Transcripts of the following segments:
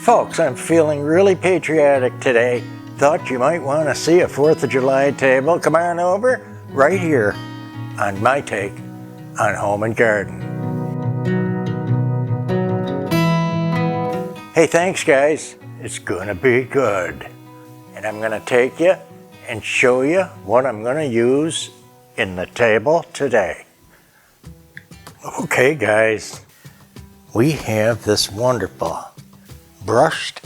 Folks, I'm feeling really patriotic today. Thought you might want to see a 4th of July table. Come on over right here on my take on home and garden. Hey, thanks guys. It's gonna be good. And I'm gonna take you and show you what I'm gonna use in the table today. Okay guys, we have this wonderful brushed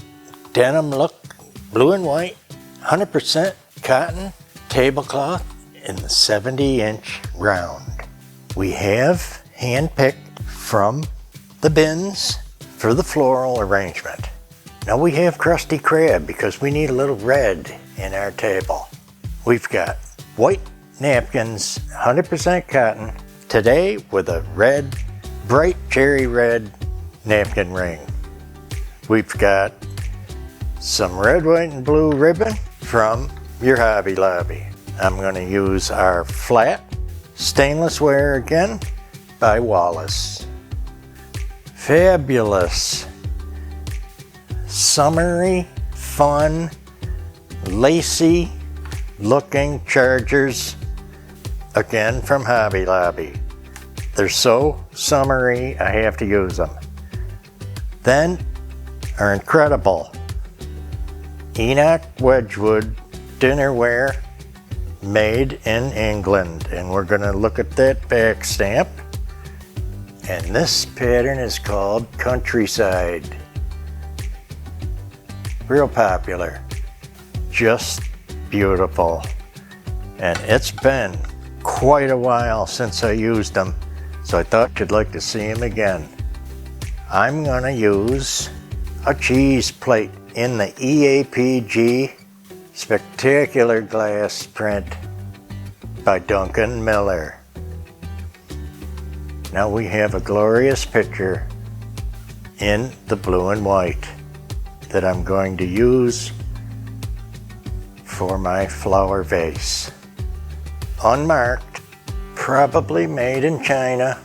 denim look, blue and white, 100% cotton tablecloth in the 70-inch round. We have hand-picked from the bins for the floral arrangement. Now we have crusty crab because we need a little red in our table. We've got white napkins, 100% cotton, today with a red, bright cherry red napkin ring. We've got some red, white, and blue ribbon from your Hobby Lobby. I'm going to use our flat stainless ware again by Wallace. Fabulous, summery, fun, lacy looking chargers again from Hobby Lobby. They're so summery, I have to use them. Then our incredible Enoch Wedgwood dinnerware made in England. And we're gonna look at that back stamp. And this pattern is called Countryside. Real popular, just beautiful. And it's been quite a while since I used them, so I thought you'd like to see them again. I'm gonna use a cheese plate in the EAPG Spectacular Glass print by Duncan Miller. Now we have a glorious picture in the blue and white that I'm going to use for my flower vase. Unmarked, probably made in China,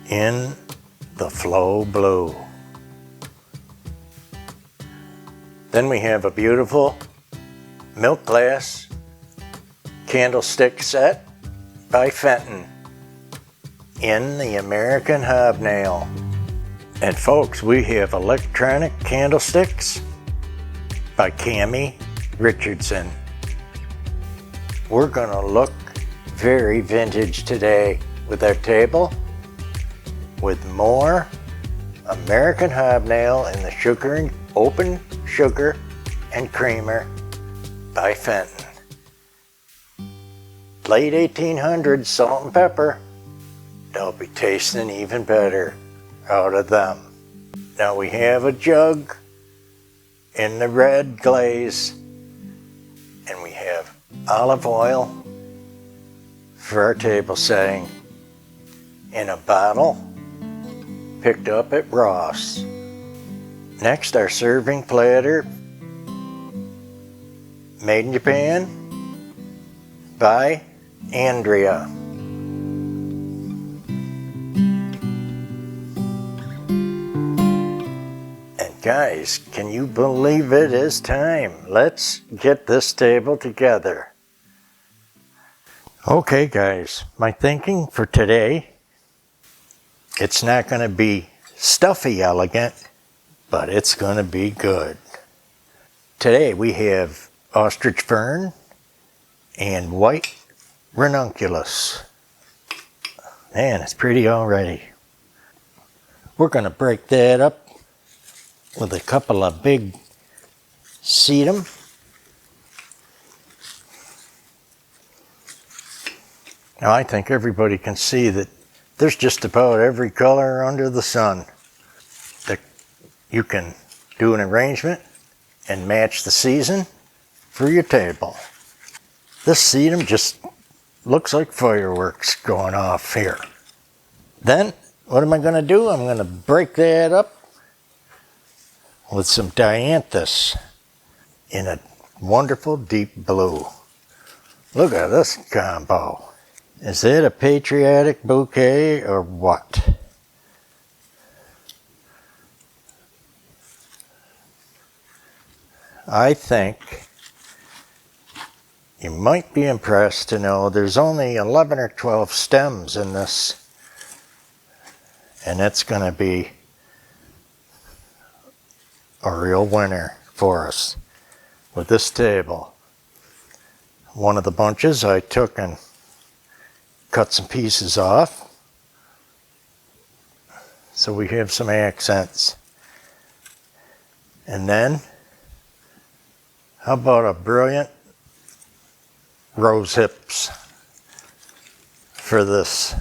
in the Flow Blue. Then we have a beautiful milk glass candlestick set by Fenton in the American Hobnail. And folks, we have electronic candlesticks by Cammie Richardson. We're gonna look very vintage today with our table, with more American Hobnail in the sugar and open sugar and creamer by Fenton. Late 1800s salt and pepper. They'll be tasting even better out of them. Now we have a jug in the red glaze, and we have olive oil for our table setting in a bottle picked up at Ross. Next, our serving platter, made in Japan by Andrea. And guys, can you believe it is time? Let's get this table together. Okay guys, my thinking for today, it's not going to be stuffy elegant, but it's going to be good. Today we have ostrich fern and white ranunculus. Man, it's pretty already. We're going to break that up with a couple of big sedum. Now I think everybody can see that there's just about every color under the sun that you can do an arrangement and match the season for your table. This sedum just looks like fireworks going off here. Then what am I going to do? I'm going to break that up with some dianthus in a wonderful deep blue. Look at this combo. Is it a patriotic bouquet or what? I think you might be impressed to know there's only 11 or 12 stems in this, and it's going to be a real winner for us with this table. One of the bunches I took and cut some pieces off so we have some accents. And then, how about a brilliant rose hips for this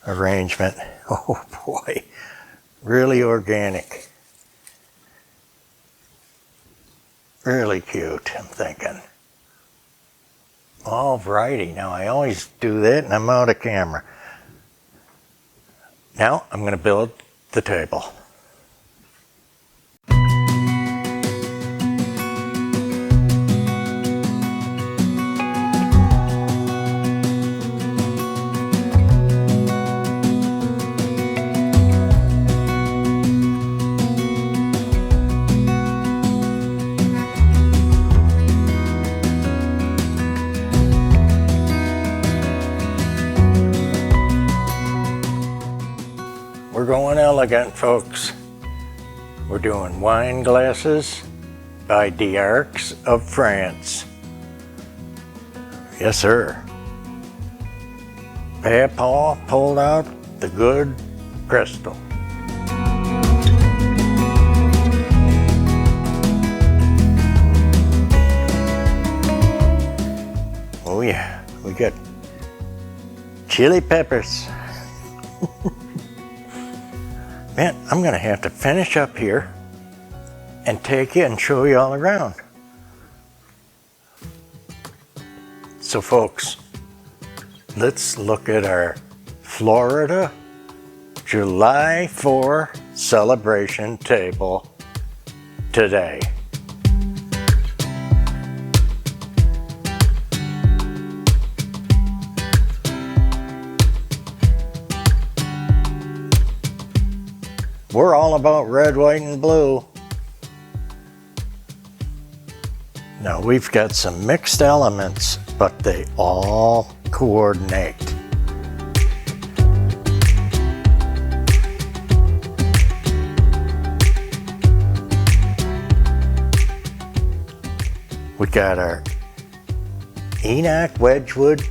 arrangement? Oh boy, really organic. Really cute, I'm thinking. Alrighty, now I always do that and I'm out of camera. Now I'm going to build the table. We're going elegant, folks. We're doing wine glasses by Decor of France. Yes, sir. Papa pulled out the good crystal. Oh yeah, we got chili peppers. Man, I'm going to have to finish up here and take you and show you all around. So folks, let's look at our Florida July 4 celebration table today. We're all about red, white, and blue. Now we've got some mixed elements, but they all coordinate. We got our Enoch Wedgwood,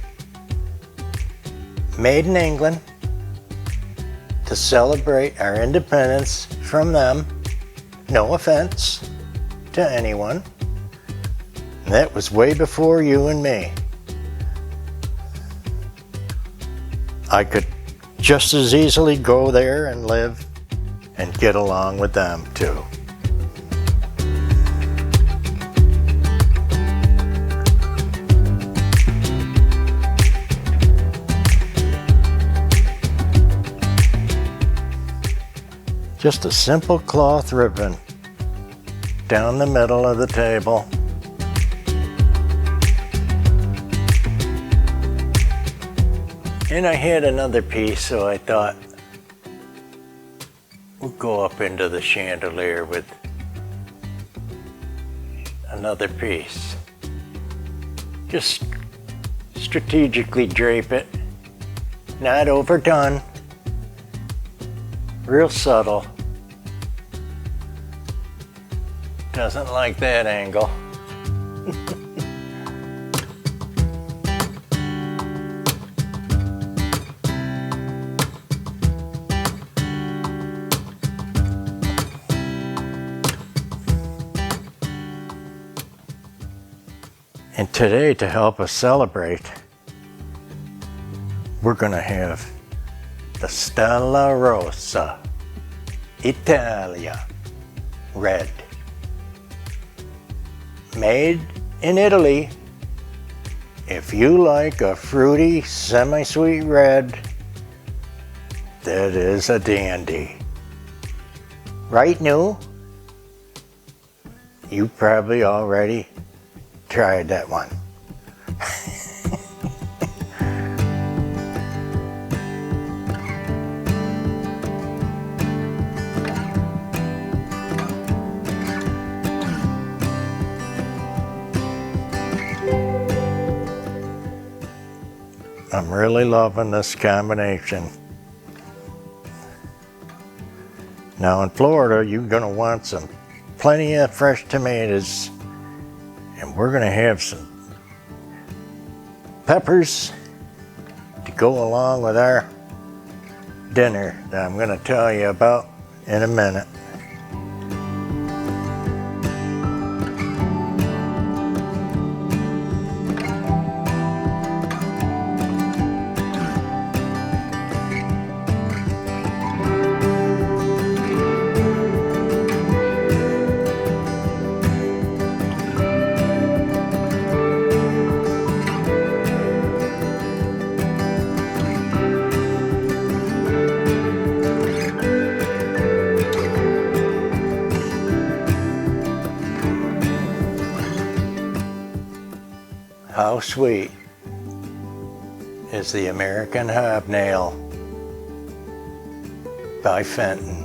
made in England, to celebrate our independence from them. No offense to anyone. And that was way before you and me. I could just as easily go there and live and get along with them too. Just a simple cloth ribbon down the middle of the table. And I had another piece, so I thought we'll go up into the chandelier with another piece. Just strategically drape it, not overdone, real subtle. Doesn't like that angle. And today, to help us celebrate, we're going to have the Stella Rossa Italia red. Made in Italy. If you like a fruity, semi-sweet red, that is a dandy. Right, New? You probably already tried that one. I'm really loving this combination. Now in Florida, you're gonna want plenty of fresh tomatoes, and we're gonna have some peppers to go along with our dinner that I'm gonna tell you about in a minute. How sweet is the American Hobnail by Fenton.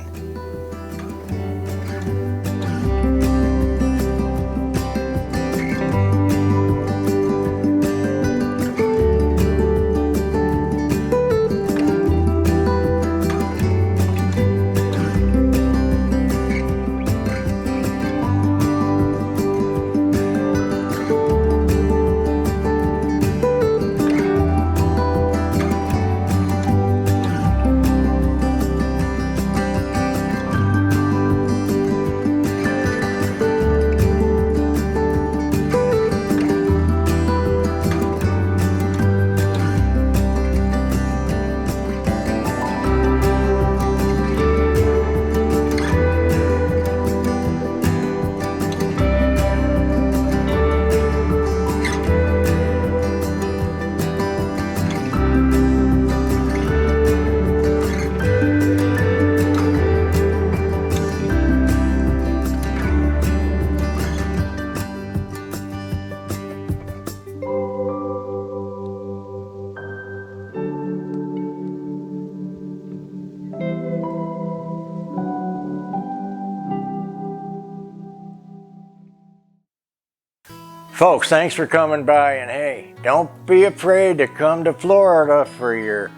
Folks, thanks for coming by, and hey, don't be afraid to come to Florida for your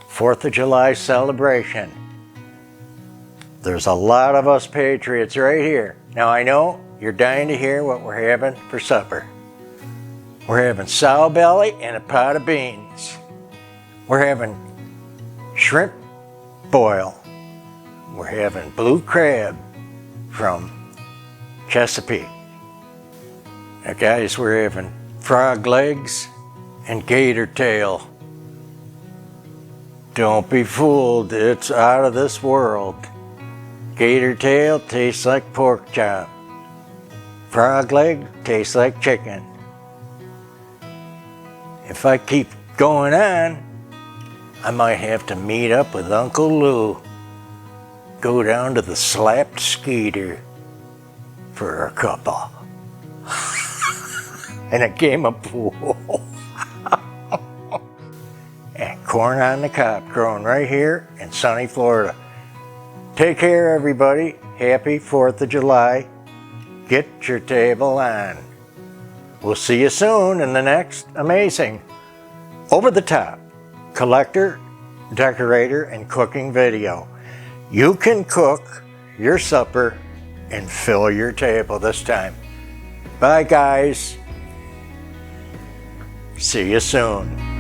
4th of July celebration. There's a lot of us patriots right here. Now I know you're dying to hear what we're having for supper. We're having sow belly and a pot of beans. We're having shrimp boil. We're having blue crab from Chesapeake. Now guys, we're having frog legs and gator tail. Don't be fooled, it's out of this world. Gator tail tastes like pork chop. Frog leg tastes like chicken. If I keep going on, I might have to meet up with Uncle Lou. Go down to the Slapped Skeeter for a cuppa. And a game of pool. And corn on the cob growing right here in sunny Florida. Take care, everybody. Happy 4th of July. Get your table on. We'll see you soon in the next amazing, over-the-top collector, decorator, and cooking video. You can cook your supper and fill your table this time. Bye, guys. See you soon.